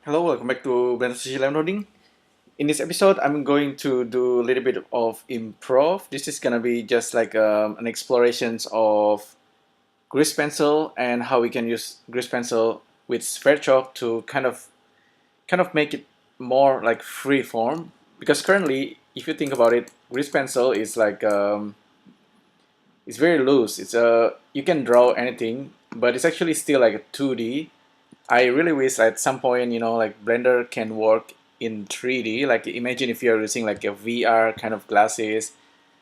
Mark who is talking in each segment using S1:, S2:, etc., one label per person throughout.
S1: Hello, welcome back to LIVENODING. In this episode, I'm going to do a little bit of improv. This is gonna be just like an explorations of grease pencil and how we can use grease pencil with Sverchok to kind of make it more like free form. Because currently, if you think about it, grease pencil is like it's very loose. It's you can draw anything, but it's actually still like a 2D. I really wish at some point, like Blender can work in 3D. Like imagine if you're using like a VR kind of glasses.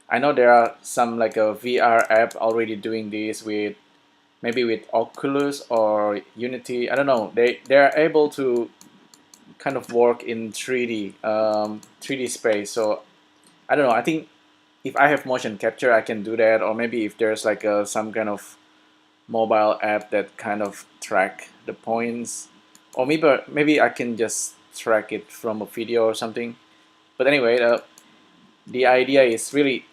S1: I know there are some like a VR app already doing this with maybe with Oculus or Unity. I don't know. They are able to kind of work in 3D space. So I don't know. I think if I have motion capture, I can do that. Or maybe if there's like some kind of mobile app that kind of track the points, or maybe I can just track it from a video or something. But anyway, the idea is really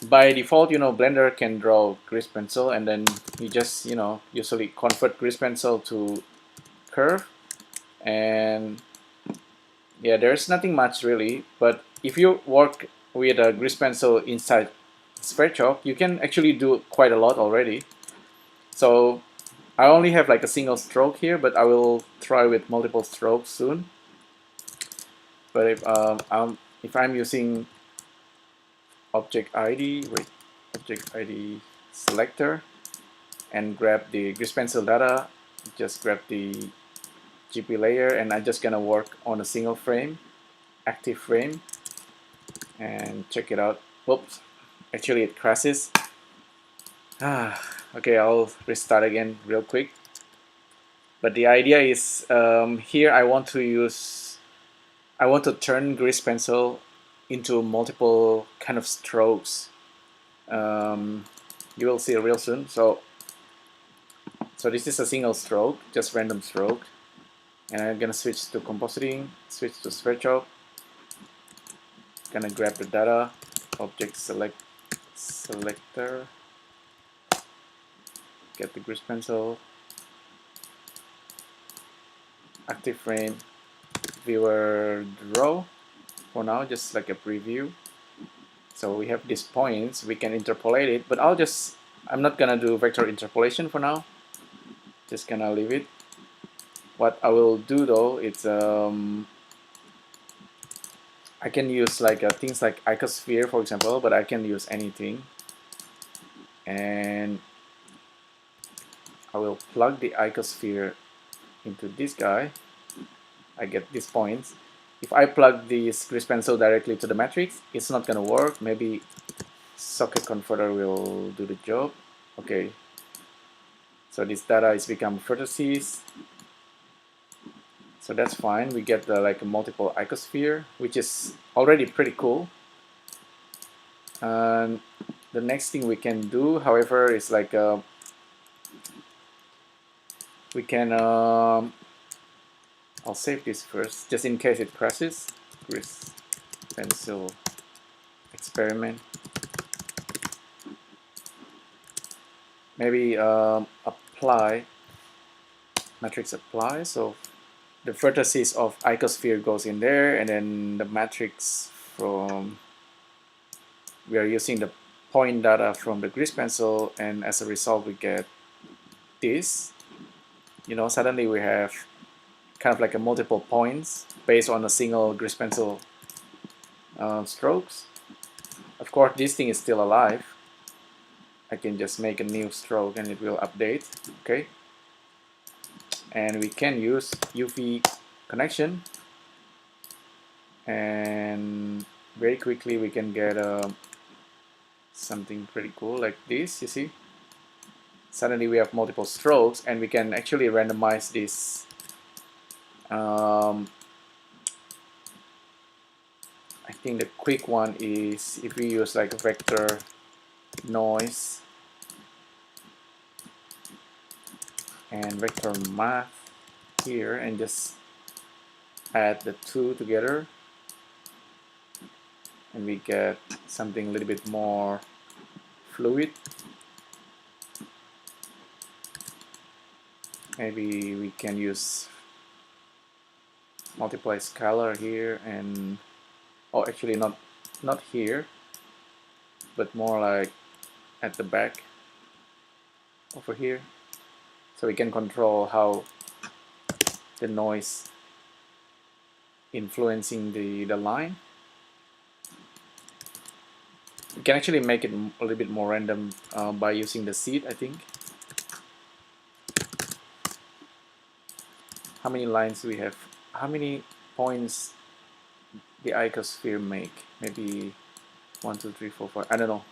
S1: by default, Blender can draw grease pencil, and then you just usually convert grease pencil to curve, and yeah, there's nothing much really. But if you work with a grease pencil inside Sverchok, you can actually do quite a lot already. So I only have like a single stroke here, but I will try with multiple strokes soon. But if I'm using object ID, object ID selector, and grab the grease pencil data, just grab the GP layer, and I'm just gonna work on a single frame, active frame, and check it out. Whoops, actually it crashes. Okay, I'll restart again real quick. But the idea is here I want to turn grease pencil into multiple kind of strokes. You will see it real soon. So this is a single stroke, just random stroke. And I'm gonna switch to compositing, switch to Sverchok. Gonna grab the data, object selector, get the grease pencil, active frame, viewer draw. For now, just like a preview. So we have these points, we can interpolate it, but I'm not gonna do vector interpolation for now. Just gonna leave it. What I will do though, it's I can use like things like icosphere, for example, but I can use anything. And I will plug the icosphere into this guy. I get these points. If I plug this grease pencil directly to the matrix, it's not gonna work. Maybe socket converter will do the job. Okay. So this data is become vertices. So that's fine. We get like a multiple icosphere, which is already pretty cool. And the next thing we can do, however, is like we can. I'll save this first, just in case it crashes. Grease pencil experiment. Maybe apply matrix apply. So the vertices of icosphere goes in there, and then the matrix from we are using the point data from the grease pencil, and as a result we get this. Suddenly we have kind of like a multiple points based on a single grease pencil strokes. Of course, this thing is still alive. I can just make a new stroke and it will update. Okay, and we can use UV connection, and very quickly we can get something pretty cool like this. You see, suddenly we have multiple strokes, and we can actually randomize this. I think the quick one is if we use like a vector noise and vector math here, and just add the two together, and we get something a little bit more fluid. Maybe we can use multiply scalar here, and oh, actually not here, but more like at the back over here, so we can control how the noise influencing the line. We can actually make it a little bit more random by using the seed, I think. How many lines do we have? How many points the icosphere make? Maybe 1, 2, 3, 4, 5. I don't know.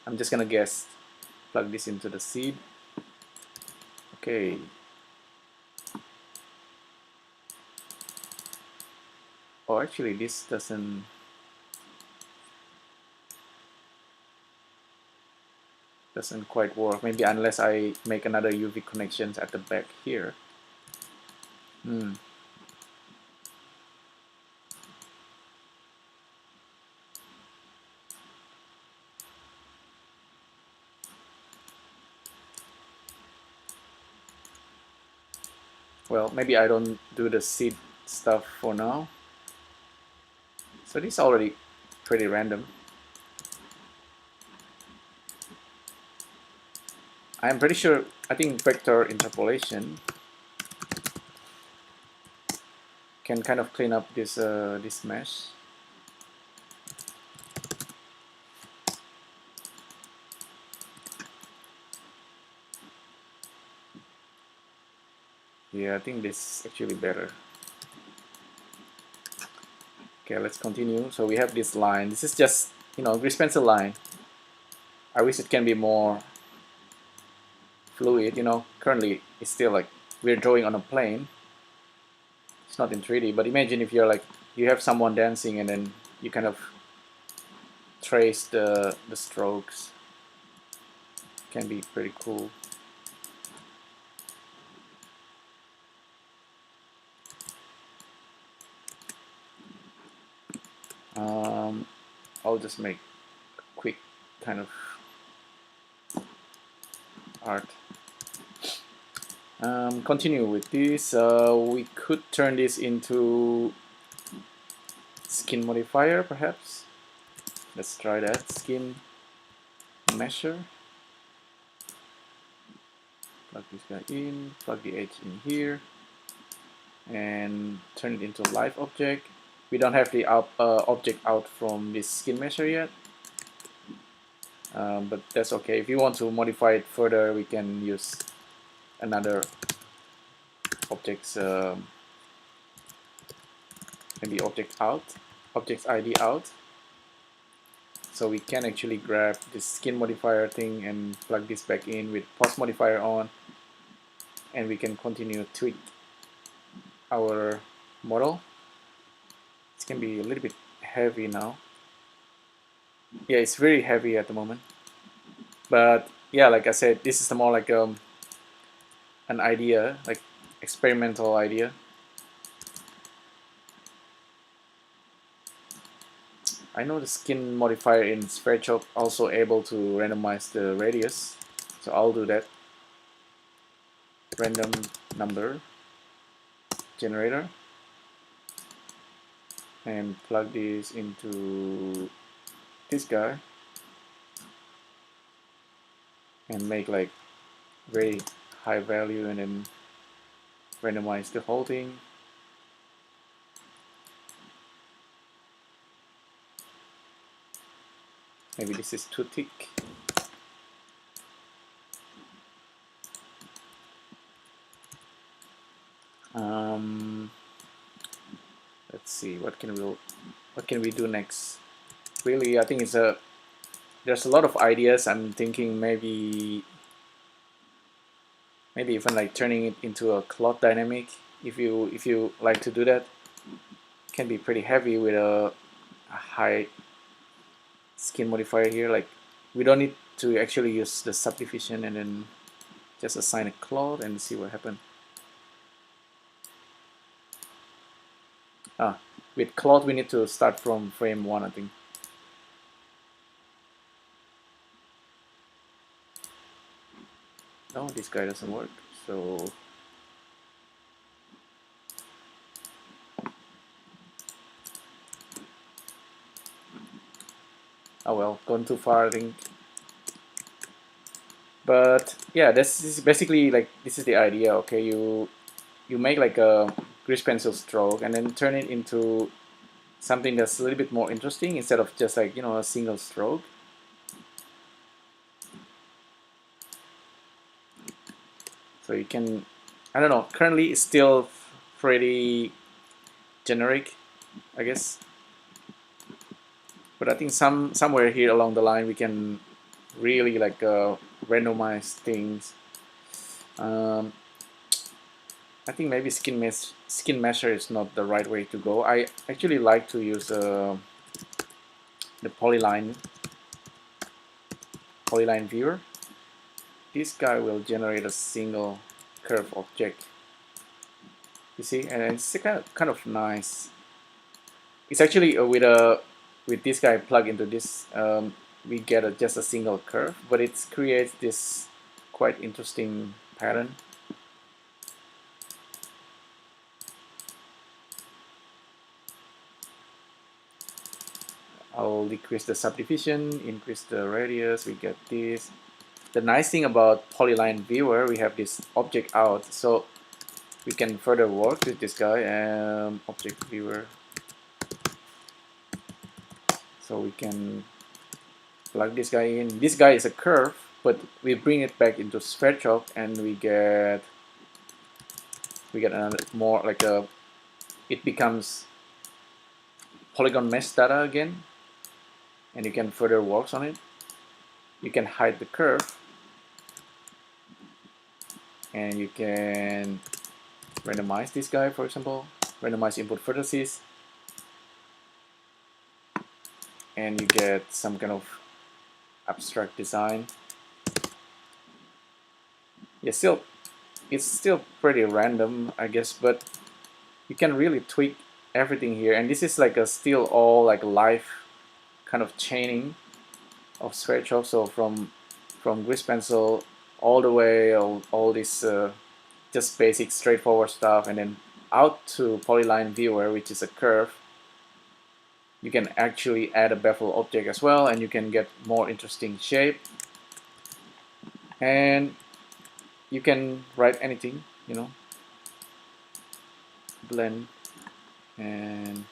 S1: I'm just gonna guess. Plug this into the seed. Okay. Oh, actually, this doesn't quite work. Maybe unless I make another UV connections at the back here. Well, maybe I don't do the seed stuff for now. So this is already pretty random. I'm pretty sure, I think vector interpolation can kind of clean up this this mesh. Yeah, I think this is actually better. Okay, let's continue. So we have this line. This is just, you know, grease pencil line. I wish it can be more fluid, you know. Currently, it's still like we're drawing on a plane. It's not in 3D, but imagine if you're like, you have someone dancing and then you kind of trace the strokes. Can be pretty cool. I'll just make a quick kind of art. Continue with this. We could turn this into skin modifier, perhaps. Let's try that. Skin measure. Plug this guy in. Plug the edge in here, and turn it into live object. We don't have the object out from this skin measure yet, but that's okay. If you want to modify it further, we can use another objects, maybe object out, objects ID out. So we can actually grab this skin modifier thing and plug this back in with pause modifier on, and we can continue to tweak our model. It can be a little bit heavy now. Yeah, it's very heavy at the moment. But yeah, like I said, this is more like an idea, like experimental idea. I know the skin modifier in Sverchok also able to randomize the radius, so I'll do that. Random number generator, and plug this into this guy and make like very high value and then randomize the whole thing. Maybe this is too thick. Let's see, what can we do next? Really, I think there's a lot of ideas. I'm thinking maybe even like turning it into a cloth dynamic. If you like to do that, it can be pretty heavy with a high skin modifier here. Like, we don't need to actually use the subdivision, and then just assign a cloth and see what happens. With cloth we need to start from frame 1, I think. No, this guy doesn't work, so Oh well, gone too far, I think. But yeah, this is basically like, this is the idea. Okay, you make like a grease pencil stroke and then turn it into something that's a little bit more interesting instead of just like, you know, a single stroke. So you can, I don't know, currently it's still pretty generic, I guess. But I think somewhere here along the line we can really like randomize things. Um, I think maybe skin measure is not the right way to go. I actually like to use the polyline viewer. This guy will generate a single curve object. You see, and it's kind of nice. It's actually with this guy plugged into this, we get just a single curve, but it creates this quite interesting pattern. I'll decrease the subdivision, increase the radius, we get this. The nice thing about polyline viewer, we have this object out, so we can further work with this guy. Object viewer, so we can plug this guy in. This guy is a curve, but we bring it back into Sverchok and we get another more like a, it becomes polygon mesh data again, and you can further work on it. You can hide the curve, and you can randomize this guy, for example, randomize input vertices, and you get some kind of abstract design. Yeah, it's still pretty random, I guess, but you can really tweak everything here. And this is like a still all like live kind of chaining of Sverchok. So from grease pencil all the way, all this just basic straightforward stuff, and then out to polyline viewer, which is a curve. You can actually add a bevel object as well, and you can get more interesting shape. And you can write anything, you know, blend, and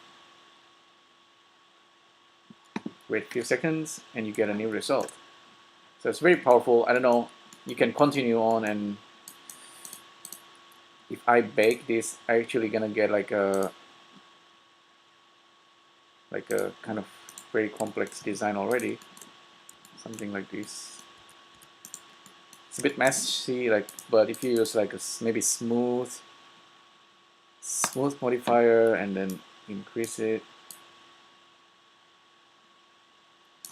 S1: wait a few seconds, and you get a new result. So it's very powerful. I don't know, you can continue on, and if I bake this, I actually gonna get like a kind of very complex design already. Something like this. It's a bit messy, like, but if you use like a maybe smooth modifier and then increase it,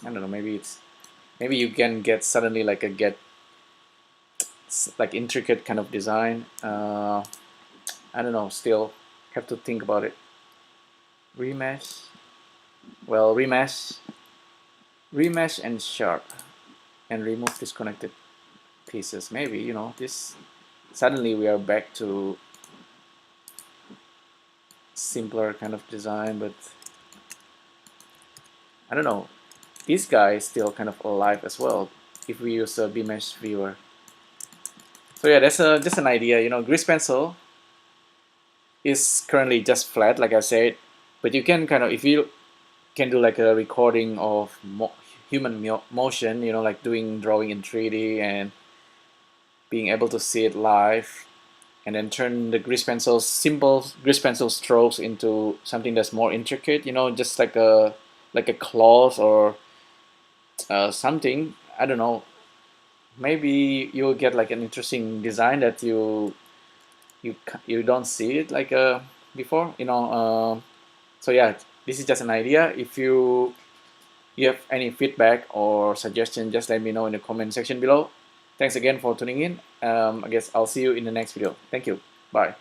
S1: I don't know, maybe you can get suddenly like like intricate kind of design. I don't know, still have to think about it. Remesh, well, remesh and sharp, and remove disconnected pieces. Maybe, you know, this suddenly we are back to simpler kind of design, but I don't know, this guy is still kind of alive as well if we use a B-mesh viewer. So yeah, that's just an idea. You know, grease pencil is currently just flat, like I said, but you can kind of, if you can do like a recording of human motion, you know, like drawing in 3D and being able to see it live, and then turn the simple grease pencil strokes into something that's more intricate, you know, just like a claws or something. I don't know. Maybe you'll get like an interesting design that you don't see it like before, you know. So yeah, this is just an idea. If you have any feedback or suggestion, just let me know in the comment section below. Thanks again for tuning in. I guess I'll see you in the next video. Thank you. Bye.